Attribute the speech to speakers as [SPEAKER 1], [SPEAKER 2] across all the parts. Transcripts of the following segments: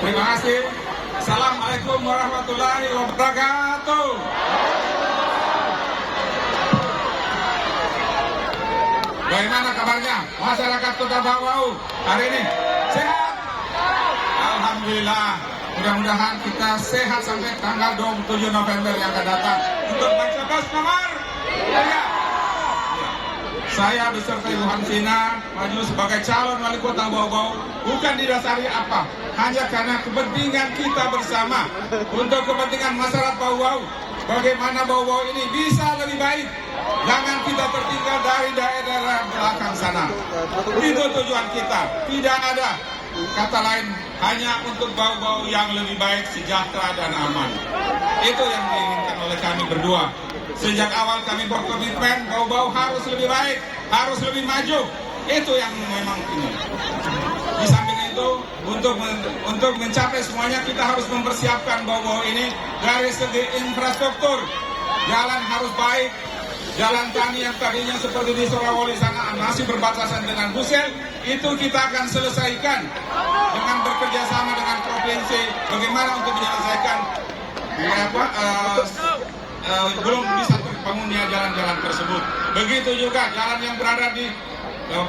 [SPEAKER 1] Terima kasih. Assalamualaikum warahmatullahi wabarakatuh. Bagaimana kabarnya masyarakat Kota Bau-Bau hari ini? Sehat? Alhamdulillah. Mudah-mudahan kita sehat sampai tanggal 27 November yang akan datang untuk mencoblos nomor 3. Saya beserta Ibu Hamsina maju sebagai calon wali kota Bau-Bau bukan didasari apa, hanya karena kepentingan kita bersama untuk kepentingan masyarakat Bau-Bau. Bagaimana Bau-Bau ini bisa lebih baik. Jangan kita tertinggal dari daerah belakang sana. Itu tujuan kita. Tidak ada kata lain, hanya untuk Bau-Bau yang lebih baik, sejahtera dan aman. Itu yang diinginkan oleh kami berdua. Sejak awal kami berkomitmen Bau-Bau harus lebih baik, harus lebih maju. Itu yang memang ini. Di samping itu, untuk mencapai semuanya kita harus mempersiapkan Bau-Bau ini dari segi infrastruktur. Jalan harus baik. Jalan tani yang tadinya seperti di Surawali sana masih berbatasan dengan Busel, itu kita akan selesaikan dengan bekerja sama dengan provinsi. Bagaimana untuk menyelesaikan belum bisa terbangunnya jalan-jalan tersebut. Begitu juga jalan yang berada di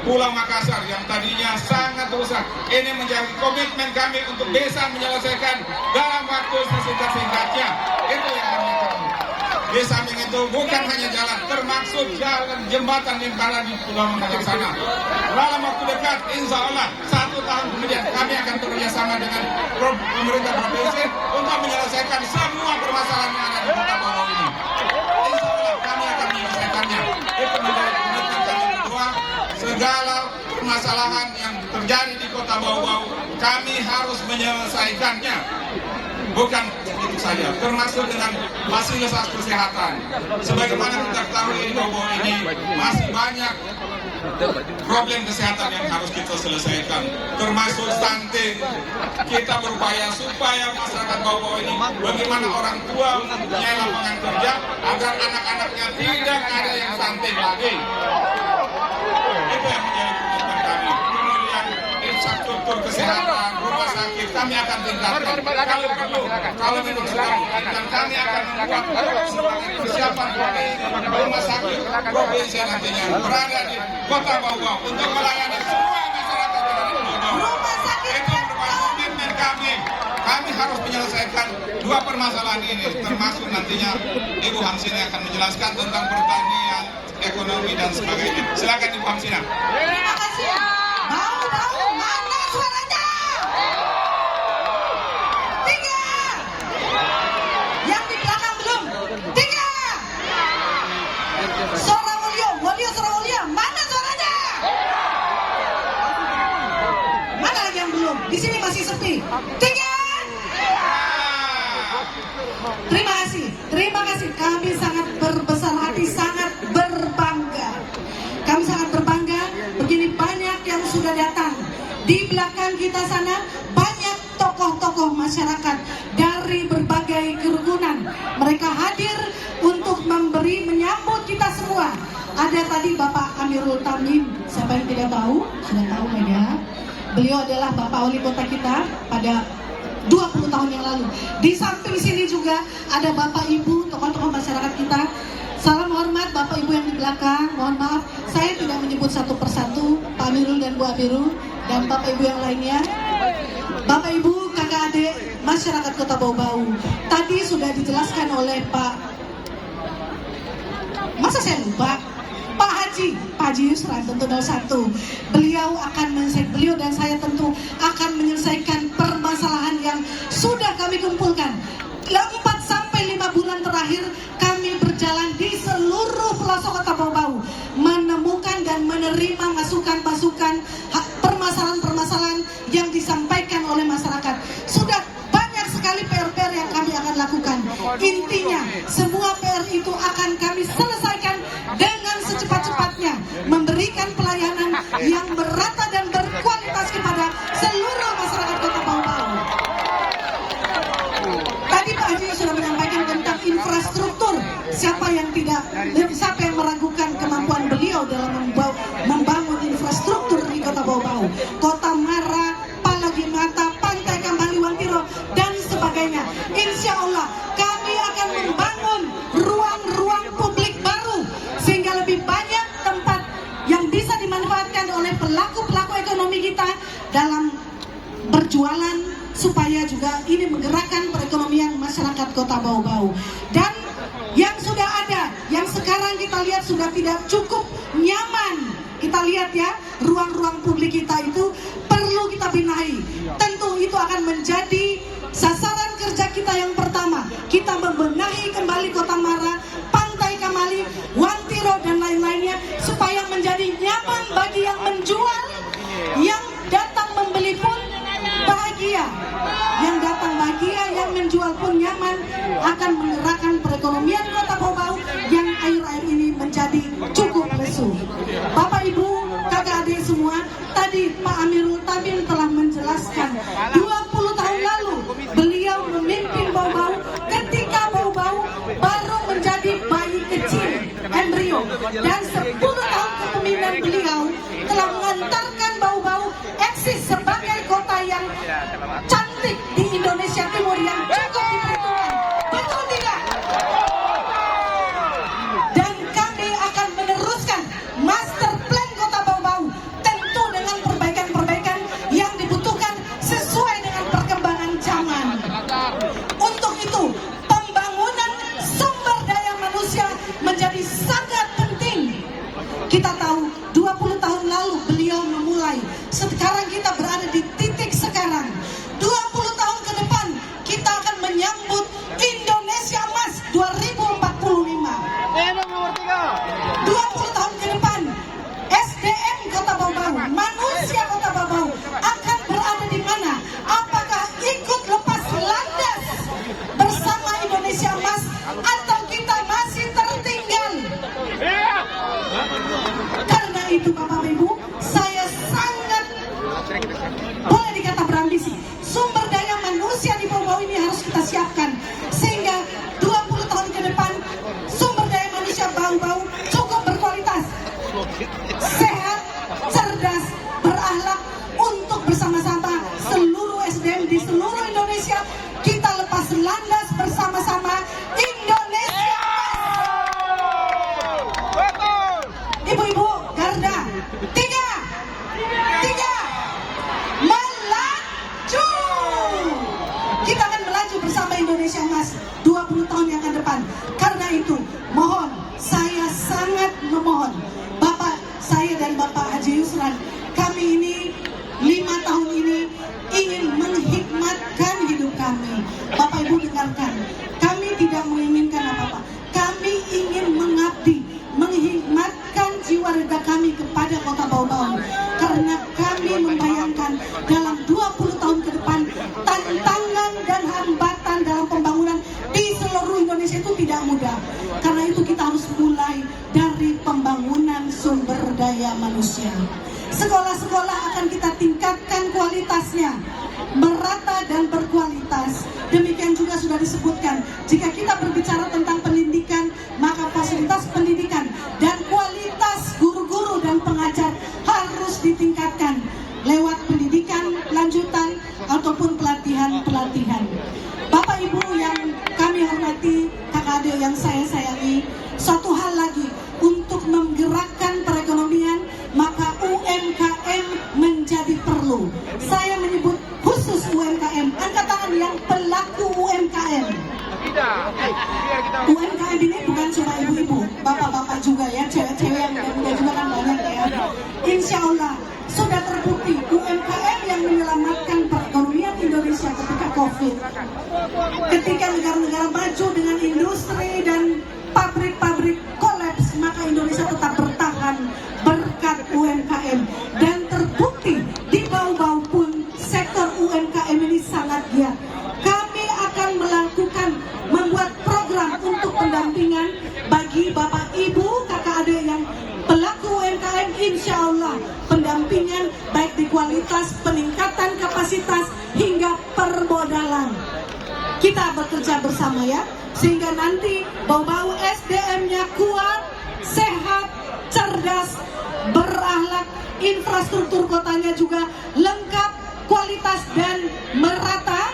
[SPEAKER 1] Pulau Makassar yang tadinya sangat rusak. Ini menjadi komitmen kami untuk bisa menyelesaikan dalam waktu sesingkat-singkatnya. Itu yang kami lakukan. Di samping itu bukan hanya jalan, termasuk jalan jembatan yang berada di Pulau Makassar sana. Dalam waktu dekat, insya Allah 1 tahun kemudian kami akan bekerjasama dengan pemerintah provinsi untuk menyelesaikan semua permasalahan yang ada di Kota Bau-Bau ini. Insya Allah kami akan menyelesaikannya. Itu menjadi komitmen kami berdua. Segala permasalahan yang terjadi di Kota Bau-Bau kami harus menyelesaikannya. Bukan itu saja, termasuk dengan fasilitas kesehatan. Sebagaimana kita ketahui Bau-Bau ini masih banyak problem kesehatan yang harus kita selesaikan, termasuk stunting. Kita berupaya supaya masyarakat Bau-Bau ini, bagaimana orang tua mempunyai lapangan kerja agar anak-anaknya tidak ada yang stunting lagi. Itu yang menjadi komitmen kami. Kemudian infrastruktur kesehatan, rumah sakit kami akan tingkatkan. Kalau perlu, kalau memang sudah memungkinkan, kami akan membuat sebagai persiapan rumah sakit provinsi nantinya berada di Kota Bau-Bau untuk melayani semua masyarakat yang ada di Bau-Bau. Itu merupakan komitmen kami. Kami harus menyelesaikan 2 permasalahan ini, termasuk nantinya Ibu Hamsina akan menjelaskan tentang pertanian, ekonomi dan sebagainya. Silakan Ibu Hamsina.
[SPEAKER 2] Terima kasih. Bau-Bau mana suaranya? 3. Yang di belakang belum? 3. Surawulio mana suaranya? Mana lagi yang belum? Di sini masih sepi. 3. Terima kasih. Kami sangat berbesar hati, sangat berbangga. Kami sangat berbangga. Begini banyak yang sudah datang. Di belakang kita sana banyak tokoh-tokoh masyarakat dari berbagai kerukunan. Mereka hadir untuk menyambut kita semua. Ada tadi Bapak Amirul Tamim. Siapa yang tidak tahu? Sudah tahu kan ya? Beliau adalah Bapak Wali Kota kita pada 20 tahun yang lalu. Di samping sini juga ada Bapak Ibu, tokoh-tokoh masyarakat kita. Salam hormat Bapak Ibu yang di belakang. Mohon maaf, saya tidak menyebut satu persatu, Pak Amirul dan Bu Amirul dan Bapak Ibu yang lainnya. Bapak Ibu, kakak adik, masyarakat Kota Bau-Bau. Tadi sudah dijelaskan oleh Pak, masa saya lupa? Pak Haji Yusran tentu 01. Beliau dan saya tentu akan menyelesaikan permasalahan yang sudah kami kumpulkan. 4 sampai 5 bulan terakhir kami berjalan di seluruh pelosok Kota Bau-Bau, menemukan dan menerima masukan-masukan permasalahan-permasalahan yang disampaikan oleh masyarakat. Sudah banyak sekali PR-PR yang kami akan lakukan. Intinya semua PR itu akan kami selesaikan dengan secepat-cepatnya, memberikan pelayanan yang merata dan berkualitas kepada seluruh masyarakat Kota Bau-Bau. Tadi Pak Haji sudah menyampaikan tentang infrastruktur. Siapa yang meragukan kemampuan beliau dalam membangun infrastruktur di Kota Bau-Bau, Kota Mara, Palagi Mata, Pantai Kambaliwantiro sebagainya. Insya Allah kami akan membangun ruang-ruang publik baru sehingga lebih banyak tempat yang bisa dimanfaatkan oleh pelaku-pelaku ekonomi kita dalam berjualan, supaya juga ini menggerakkan perekonomian masyarakat Kota Bau-Bau. Dan yang sudah ada, yang sekarang kita lihat sudah tidak cukup nyaman. Kita lihat ya, ruang-ruang publik kita itu perlu kita benahi. Tentu itu akan menjadi sasaran kerja kita yang pertama. Kita membenahi kembali Kota Mara, Pantai Kamali, Wantiro dan lain-lainnya supaya menjadi nyaman bagi yang menjual, yang datang membeli pun bahagia. Yang datang bahagia, yang menjual pun nyaman, akan menggerakkan perekonomian Kota Bau-Bau yang akhir-akhir ini menjadi cukup lesu. Bapak Ibu, kakak adik semua, tadi Pak Amirul Tabim telah menjelaskan 20 tahun lalu beliau memimpin Bau-Bau ketika Bau-Bau baru menjadi bayi kecil, embrio, dan 10 tahun kepemimpinan beliau telah mengantarkan Bau-Bau eksis sebagai kota yang cantik di Indonesia Timur yang cukup diperhitungkan. Betul tidak? Dan kami akan meneruskan master plan Kota Bau-Bau, tentu dengan perbaikan-perbaikan yang dibutuhkan sesuai dengan perkembangan zaman. Untuk itu, pembangunan sumber daya manusia menjadi sangat penting. Kita tahu 20 tahun lalu beliau memulai, sekarang kita berada di titik sekarang. 20 tahun ke depan kita akan menyambut Indonesia Emas 2045. 20 tahun ke depan SDM Kota Bau-Bau, manusia Kota Bau-Bau akan berada di mana? Apakah ikut lepas landas bersama Indonesia Emas atau kita masih tertinggal? Karena itu Bapak Ibu, saya sangat boleh dikata berambisi. Sumber daya manusia di Bau-Bau ini harus kita siapkan sehingga 20 tahun ke depan sumber daya manusia Bau-Bau cukup berkualitas, sehat, cerdas, berakhlak, untuk bersama-sama seluruh SDM di seluruh Indonesia kita lepas landas bersama-sama Indonesia. Ibu-ibu Garda, tiga, melaju. Kita akan melaju bersama Indonesia Emas 20 tahun yang akan depan. Karena itu, mohon, saya sangat memohon, Bapak saya dan Bapak Haji Yusran, kami ini 5 tahun ini ingin menghikmatkan hidup kami. Bapak Ibu dengarkan, kami tidak menginginkan apa-apa. Kami ingin mengabdi, menghikmatkan jiwa raga kami kepada Kota Bau-Bau. Karena kami membayangkan dalam 20 tahun ke depan tantangan dan hambatan dalam pembangunan di seluruh Indonesia itu tidak mudah. Karena itu kita harus mulai dari pembangunan sumber daya manusia. Sekolah-sekolah akan kita tingkatkan kualitasnya, merata dan berkualitas. Demikian juga sudah disebutkan, jika kita berbicara tentang pendidikan, maka fasilitas pendidikan dan kualitas guru-guru dan pengajar harus ditingkatkan lewat pendidikan lanjutan ataupun pelatihan-pelatihan. Bapak Ibu yang kami hormati, kakak adik yang saya sayangi, satu hal lagi, untuk menggerakkan perekonomian, maka UMKM menjadi perlu. Saya menyebut khusus UMKM, angkat tangan yang pelaku UMKM. UMKM ini bukan cuma ibu-ibu, bapak-bapak juga ya, cewek-cewek yang muda juga kan banyak ya. Insya Allah sudah terbukti UMKM yang menyelamatkan perekonomian Indonesia ketika COVID. Ketika negara-negara maju dengan industri dan pabrik-pabrik kolaps, maka Indonesia tetap bertahan berkat UMKM. Dan terbukti di Bau-Bau pun sektor UMKM ini sangat giat. Kami akan melakukan, membuat program untuk pendampingan bagi Bapak Ibu, kakak adik yang pelaku UMKM. Insya Allah pendampingan baik di kualitas, peningkatan kapasitas hingga permodalan. Kita bekerja bersama ya, sehingga nanti Bau-Bau SDM-nya kuat, sehat, cerdas, berakhlak, infrastruktur kotanya juga lengkap, kualitas dan merata.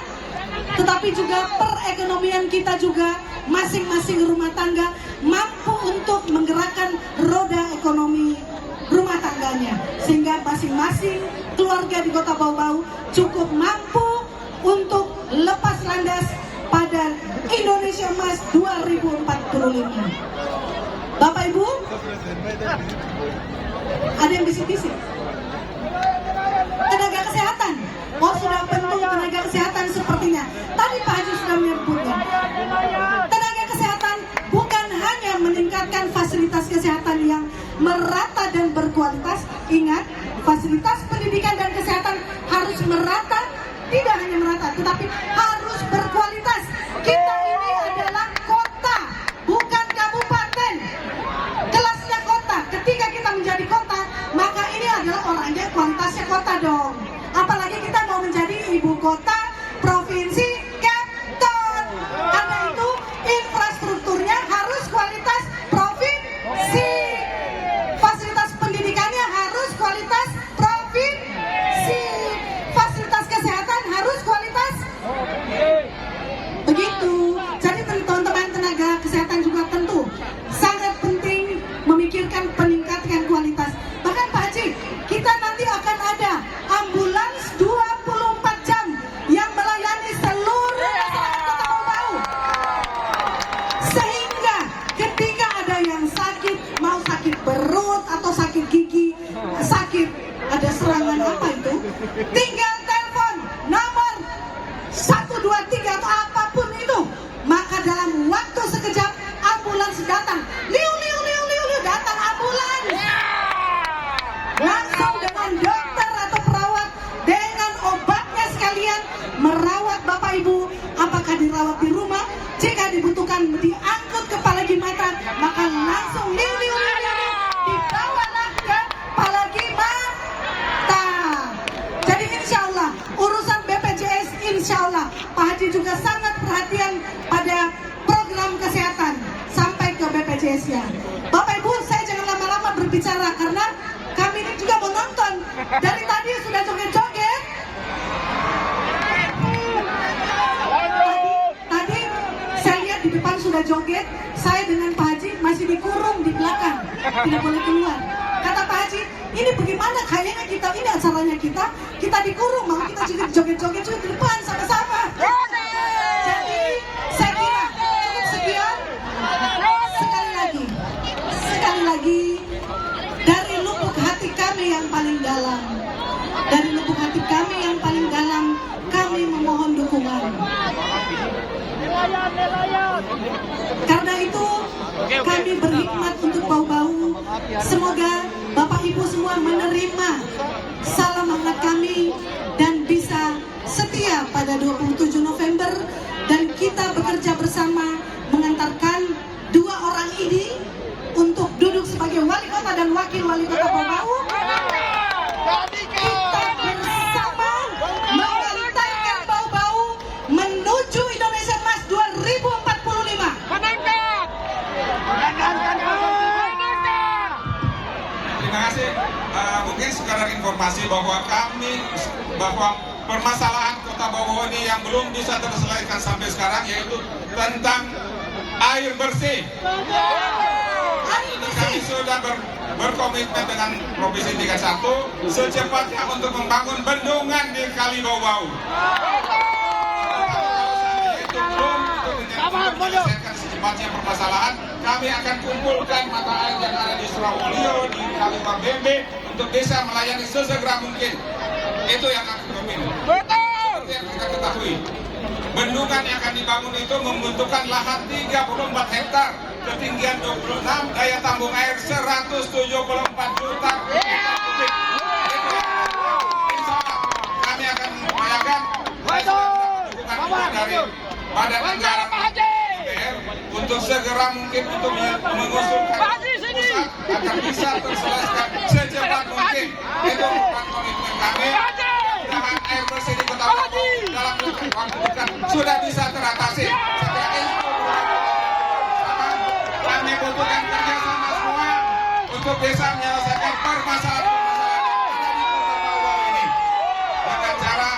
[SPEAKER 2] Tetapi tetapi juga perekonomian kita juga masing-masing rumah tangga mampu untuk menggerakkan roda ekonomi rumah tangganya, sehingga masing-masing keluarga di Kota Bau-Bau cukup mampu untuk lepas landas pada Indonesia Emas 2045. Bapak Ibu, ada yang bisik-bisik. Tenaga kesehatan, oh sudah penting tenaga kesehatan sepertinya. Tadi Pak Haji sudah menyebutkan. Tenaga kesehatan bukan hanya meningkatkan fasilitas kesehatan yang merata dan berkualitas. Ingat, fasilitas pendidikan dan kesehatan harus merata, tidak hanya merata, tetapi harus berkualitas. Kita ini adalah kota, bukan kabupaten. Kelasnya kota. Ketika kita menjadi kota, maka ini adalah orangnya kualitasnya kota dong. Apalagi kita mau menjadi ibu kota provinsi Canton. Karena itu infrastrukturnya harus kualitas provinsi. Fasilitas pendidikannya harus kualitas provinsi. Fasilitas kesehatan harus kualitas. Begitu. Jadi teman-teman tenaga kesehatan juga tentu sangat penting memikirkan peningkatan kualitas. Bahkan Pak Haji, kita nanti akan ada ambulans 24 jam yang melayani seluruh masyarakat Kota Bau-Bau. Sehingga ketika ada yang sakit, mau sakit perut atau sakit gigi, sakit ada serangan apa itu, tinggal telepon nomor 123 atau apapun itu, maka dalam waktu sekejap ambulans datang. Liu liu liu liu liu, datang ambulans. Langsung dengan dokter atau perawat dengan obatnya sekalian merawat Bapak Ibu. Apakah dirawat di rumah? Jika dibutuhkan diangkut ke Palagi Mata, maka langsung liu liu liu liu dibawalah ke Palagi Mata. Jadi insya Allah urusan BPJS, insya Allah Pak Haji juga sangat perhatian pada program kesehatan sampai ke BPJS-nya. Bapak Ibu, saya jangan lama-lama berbicara karena kami ini juga mau nonton. Dari tadi sudah joget-joget. Tadi saya lihat di depan sudah joget. Saya dengan Pak Haji masih dikurung di belakang, tidak boleh keluar. Kata Pak Haji, ini bagaimana kayaknya kita ini acaranya kita dikurung, mau kita juga joget-joget juga di depan sama-sama. Jadi saya kira cukup sekian. Sekali lagi dari lubuk hati kami yang paling dalam, dari lubuk hati kami yang paling dalam, kami memohon dukungan. Karena itu kami berhikmat untuk Bau-Bau. Semoga Bapak Ibu semua menerima salam hangat kami dan bisa setia pada 27 November dan kita bekerja bersama mengantarkan dua orang ini untuk duduk sebagai wali kota dan wakil wali kota Bau-Bau. Kita bersama mengantarkan Bau-Bau menuju Indonesia Emas 2045.
[SPEAKER 1] Terima kasih. Mungkin sekedar informasi bahwa permasalahan Kota Bau-Bau ini yang belum bisa terselesaikan sampai sekarang yaitu tentang air bersih. Kami sudah berkomitmen dengan Provinsi 31 secepatnya untuk membangun bendungan di Kali Bau-Bau. Itu belum untuk menyelesaikan secepatnya permasalahan, kami akan kumpulkan mata air yang ada di Surawolio, di Kali Bembe untuk bisa melayani sesegera mungkin. Itu yang akan kami seperti yang kita ketahui. Bendungan yang akan dibangun itu membutuhkan lahan 34 hektar, ketinggian 26, daya tampung air 174 juta kubik. Insya Allah kami akan mengupayakan dukungan dari Badan Anggaran DPR untuk segera mungkin untuk mengusulkan pusat agar bisa terselesaikan secepat mungkin. Itu merupakan komitmen kami. Mudah-mudahan air bersih di Kota Bau dalam waktu dekat sudah bisa teratasi. Setelah itu kami butuhkan kerjasama semua untuk bisa menyelesaikan permasalahan yang ada di Kota Bau ini. Dengan cara,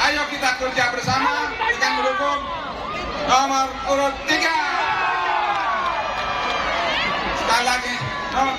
[SPEAKER 1] ayo kita kerja bersama dengan mendukung nomor urut 3. Sekali lagi, nomor